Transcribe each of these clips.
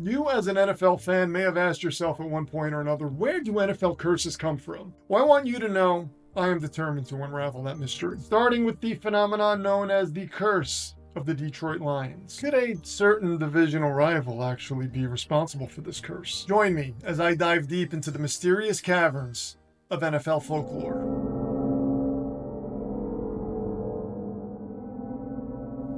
You as an NFL fan may have asked yourself at one point or another, where do NFL curses come from? Well, I want you to know I am determined to unravel that mystery. Starting with the phenomenon known as the curse of the Detroit Lions. Could a certain divisional rival actually be responsible for this curse? Join me as I dive deep into the mysterious caverns of NFL folklore.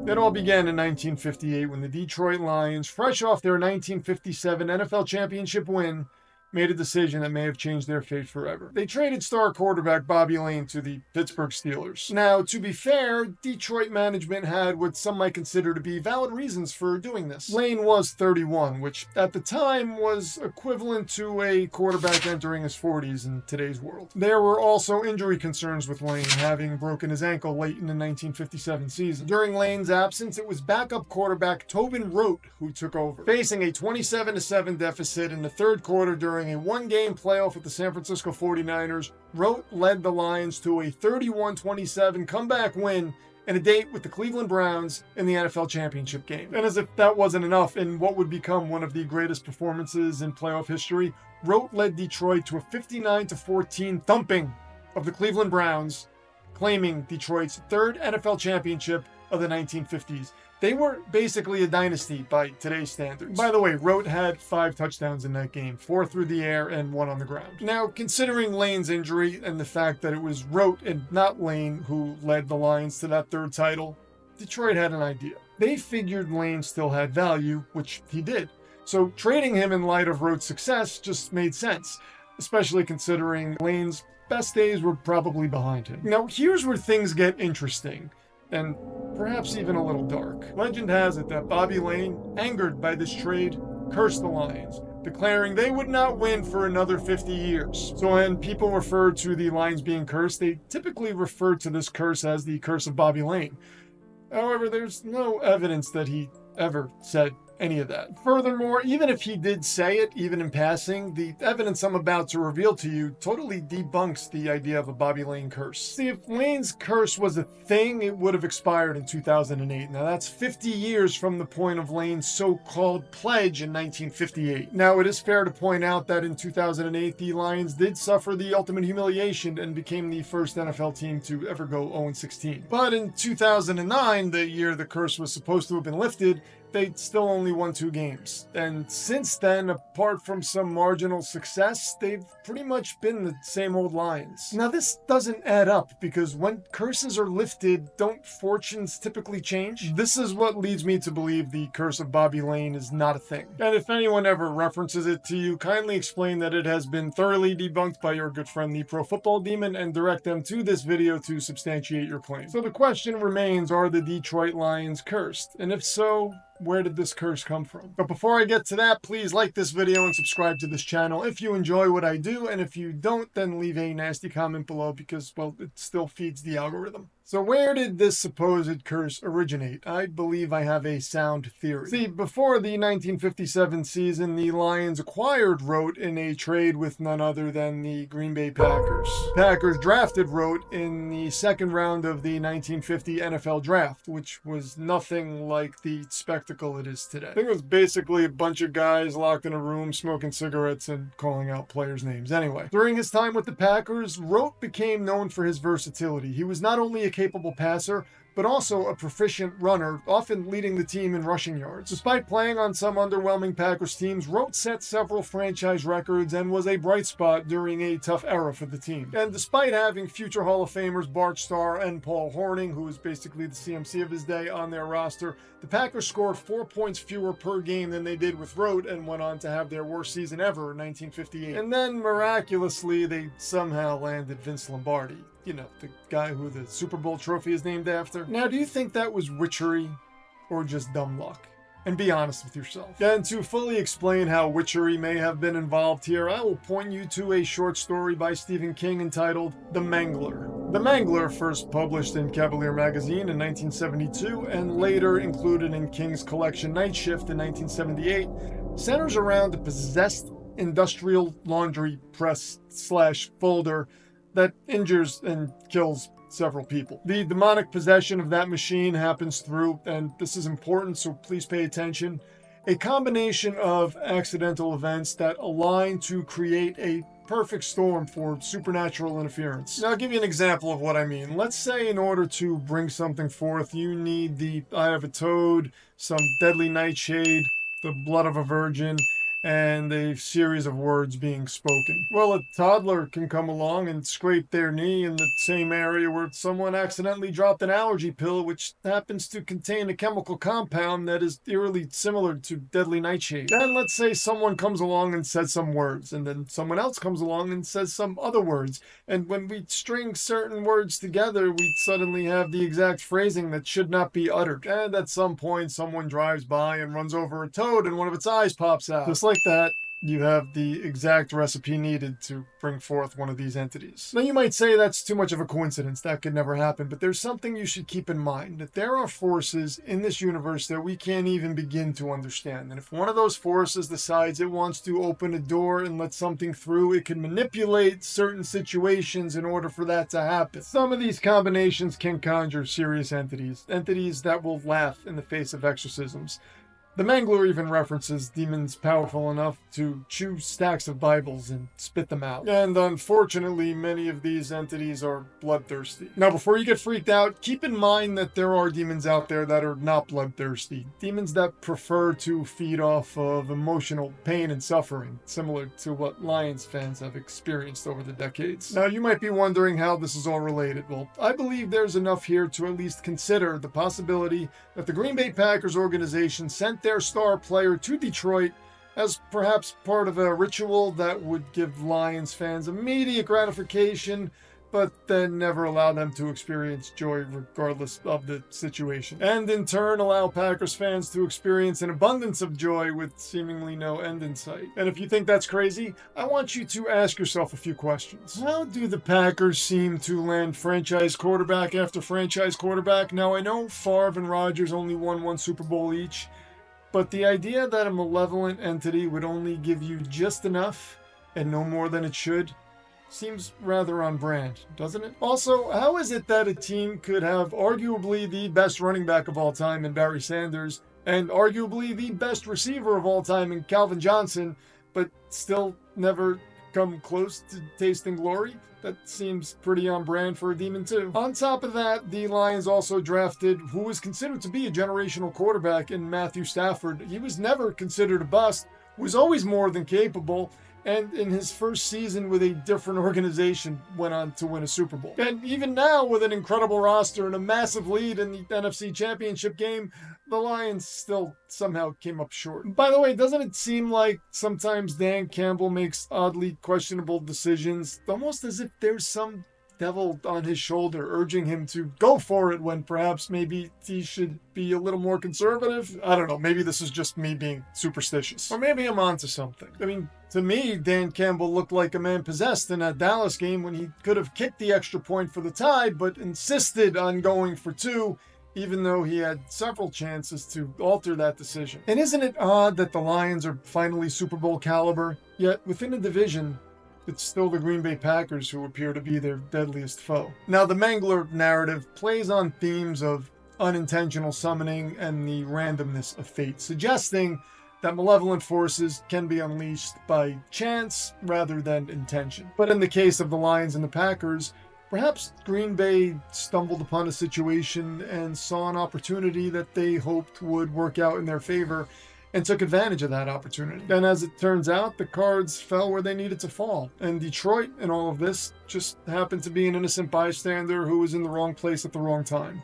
It all began in 1958 when the Detroit Lions, fresh off their 1957 NFL championship win, made a decision that may have changed their fate forever. They traded star quarterback Bobby Layne to the Pittsburgh Steelers. Now, to be fair, Detroit management had what some might consider to be valid reasons for doing this. Layne was 31, which at the time was equivalent to a quarterback entering his 40s in today's world. There were also injury concerns with Layne, having broken his ankle late in the 1957 season. During Layne's absence, it was backup quarterback Tobin Rote who took over. Facing a 27-7 deficit in the third quarter during a one-game playoff with the San Francisco 49ers, Rote led the Lions to a 31-27 comeback win and a date with the Cleveland Browns in the NFL championship game. And as if that wasn't enough, in what would become one of the greatest performances in playoff history, Rote led Detroit to a 59-14 thumping of the Cleveland Browns, claiming Detroit's third NFL championship of the 1950s. They were basically a dynasty by today's standards. By the way, Rote had 5 touchdowns in that game, 4 through the air and 1 on the ground. Now, considering Layne's injury and the fact that it was Rote and not Layne who led the Lions to that third title, Detroit had an idea. They figured Layne still had value, which he did. So trading him in light of Rote's success just made sense, especially considering Layne's best days were probably behind him. Now, here's where things get interesting, and perhaps even a little dark. Legend has it that Bobby Layne, angered by this trade, cursed the Lions, declaring they would not win for another 50 years. So when people refer to the Lions being cursed, they typically refer to this curse as the curse of Bobby Layne. However, there's no evidence that he ever said any of that. Furthermore, even if he did say it, even in passing, the evidence I'm about to reveal to you totally debunks the idea of a Bobby Layne curse. See, if Layne's curse was a thing, it would have expired in 2008. Now, that's 50 years from the point of Layne's so-called pledge in 1958. Now, it is fair to point out that in 2008, the Lions did suffer the ultimate humiliation and became the first NFL team to ever go 0-16. But in 2009, the year the curse was supposed to have been lifted, they still only won 2 games. And since then, apart from some marginal success, they've pretty much been the same old Lions. Now, this doesn't add up, because when curses are lifted, don't fortunes typically change? This is what leads me to believe the curse of Bobby Layne is not a thing. And if anyone ever references it to you, kindly explain that it has been thoroughly debunked by your good friend the Pro Football Demon, and direct them to this video to substantiate your claim. So the question remains, are the Detroit Lions cursed? And if so, where did this curse come from? But before I get to that, please like this video and subscribe to this channel if you enjoy what I do, and if you don't, then leave a nasty comment below because, well, it still feeds the algorithm. So where did this supposed curse originate? I believe I have a sound theory. See, before the 1957 season, the Lions acquired Rote in a trade with none other than the Green Bay Packers. Packers drafted Rote in the second round of the 1950 NFL draft, which was nothing like the spectacle it is today. I think it was basically a bunch of guys locked in a room smoking cigarettes and calling out players' names. Anyway, during his time with the Packers, Rote became known for his versatility. He was not only a capable passer, but also a proficient runner, often leading the team in rushing yards. Despite playing on some underwhelming Packers teams, Rote set several franchise records and was a bright spot during a tough era for the team. And despite having future Hall of Famers Bart Starr and Paul Hornung, who was basically the CMC of his day, on their roster, the Packers scored 4 points fewer per game than they did with Rote and went on to have their worst season ever in 1958. And then, miraculously, they somehow landed Vince Lombardi. You know, the guy who the Super Bowl trophy is named after. Now, do you think that was witchery or just dumb luck? And be honest with yourself. And to fully explain how witchery may have been involved here, I will point you to a short story by Stephen King entitled The Mangler. The Mangler, first published in Cavalier magazine in 1972 and later included in King's collection Night Shift in 1978, centers around a possessed industrial laundry press / folder that injures and kills several people. The demonic possession of that machine happens through, and this is important, so please pay attention, a combination of accidental events that align to create a perfect storm for supernatural interference. Now, I'll give you an example of what I mean. Let's say in order to bring something forth, you need the eye of a toad, some deadly nightshade, the blood of a virgin, and a series of words being spoken. Well, a toddler can come along and scrape their knee in the same area where someone accidentally dropped an allergy pill, which happens to contain a chemical compound that is eerily similar to deadly nightshade. Then let's say someone comes along and says some words, and then someone else comes along and says some other words. And when we string certain words together, we suddenly have the exact phrasing that should not be uttered. And at some point, someone drives by and runs over a toad and one of its eyes pops out. Just like that, you have the exact recipe needed to bring forth one of these entities. Now you might say that's too much of a coincidence, that could never happen, but there's something you should keep in mind, that there are forces in this universe that we can't even begin to understand. And if one of those forces decides it wants to open a door and let something through, it can manipulate certain situations in order for that to happen. Some of these combinations can conjure serious entities that will laugh in the face of exorcisms. The Mangler even references demons powerful enough to chew stacks of Bibles and spit them out. And unfortunately, many of these entities are bloodthirsty. Now, before you get freaked out, keep in mind that there are demons out there that are not bloodthirsty. Demons that prefer to feed off of emotional pain and suffering, similar to what Lions fans have experienced over the decades. Now, you might be wondering how this is all related. Well, I believe there's enough here to at least consider the possibility that the Green Bay Packers organization sent their star player to Detroit as perhaps part of a ritual that would give Lions fans immediate gratification, but then never allow them to experience joy regardless of the situation. And in turn, allow Packers fans to experience an abundance of joy with seemingly no end in sight. And if you think that's crazy, I want you to ask yourself a few questions. How do the Packers seem to land franchise quarterback after franchise quarterback? Now, I know Favre and Rodgers only won one Super Bowl each, but the idea that a malevolent entity would only give you just enough and no more than it should seems rather on brand, doesn't it? Also, how is it that a team could have arguably the best running back of all time in Barry Sanders and arguably the best receiver of all time in Calvin Johnson, but still never come close to tasting glory? That seems pretty on brand for a demon too. On top of that, the Lions also drafted who was considered to be a generational quarterback in Matthew Stafford. He was never considered a bust, was always more than capable, and in his first season with a different organization went on to win a Super Bowl. And even now, with an incredible roster and a massive lead in the NFC Championship game, the Lions still somehow came up short. By the way, doesn't it seem like sometimes Dan Campbell makes oddly questionable decisions, almost as if there's some devil on his shoulder urging him to go for it when perhaps maybe he should be a little more conservative? I don't know, maybe this is just me being superstitious. Or maybe I'm onto something. I mean, to me, Dan Campbell looked like a man possessed in that Dallas game when he could have kicked the extra point for the tie, but insisted on going for two, even though he had several chances to alter that decision. And isn't it odd that the Lions are finally Super Bowl caliber, yet within a division, it's still the Green Bay Packers who appear to be their deadliest foe? Now, the Mangler narrative plays on themes of unintentional summoning and the randomness of fate, suggesting that malevolent forces can be unleashed by chance rather than intention. But in the case of the Lions and the Packers, perhaps Green Bay stumbled upon a situation and saw an opportunity that they hoped would work out in their favor and took advantage of that opportunity. And as it turns out, the cards fell where they needed to fall. And Detroit, in all of this, just happened to be an innocent bystander who was in the wrong place at the wrong time.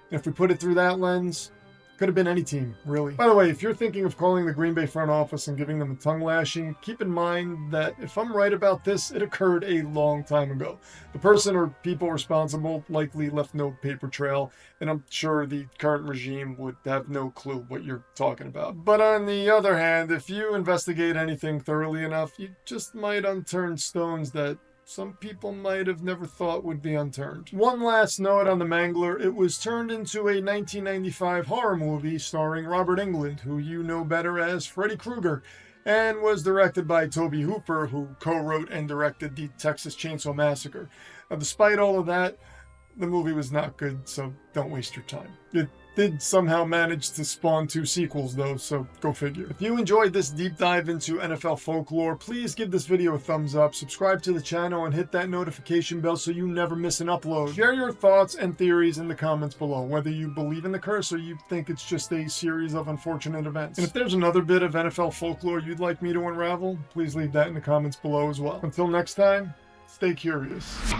And if we put it through that lens, could have been any team, really. By the way, if you're thinking of calling the Green Bay front office and giving them a tongue lashing, keep in mind that if I'm right about this, it occurred a long time ago. The person or people responsible likely left no paper trail, and I'm sure the current regime would have no clue what you're talking about. But on the other hand, if you investigate anything thoroughly enough, you just might unturn stones that some people might have never thought would be unturned. One last note on the Mangler: it was turned into a 1995 horror movie starring Robert Englund, who you know better as Freddy Krueger, and was directed by Tobe Hooper, who co-wrote and directed the Texas Chainsaw Massacre. Now, despite all of that, the movie was not good, so don't waste your time. It Did somehow manage to spawn 2 sequels though, so go figure. If you enjoyed this deep dive into NFL folklore, please give this video a thumbs up, subscribe to the channel, and hit that notification bell so you never miss an upload. Share your thoughts and theories in the comments below, whether you believe in the curse or you think it's just a series of unfortunate events. And if there's another bit of NFL folklore you'd like me to unravel, please leave that in the comments below as well. Until next time, stay curious.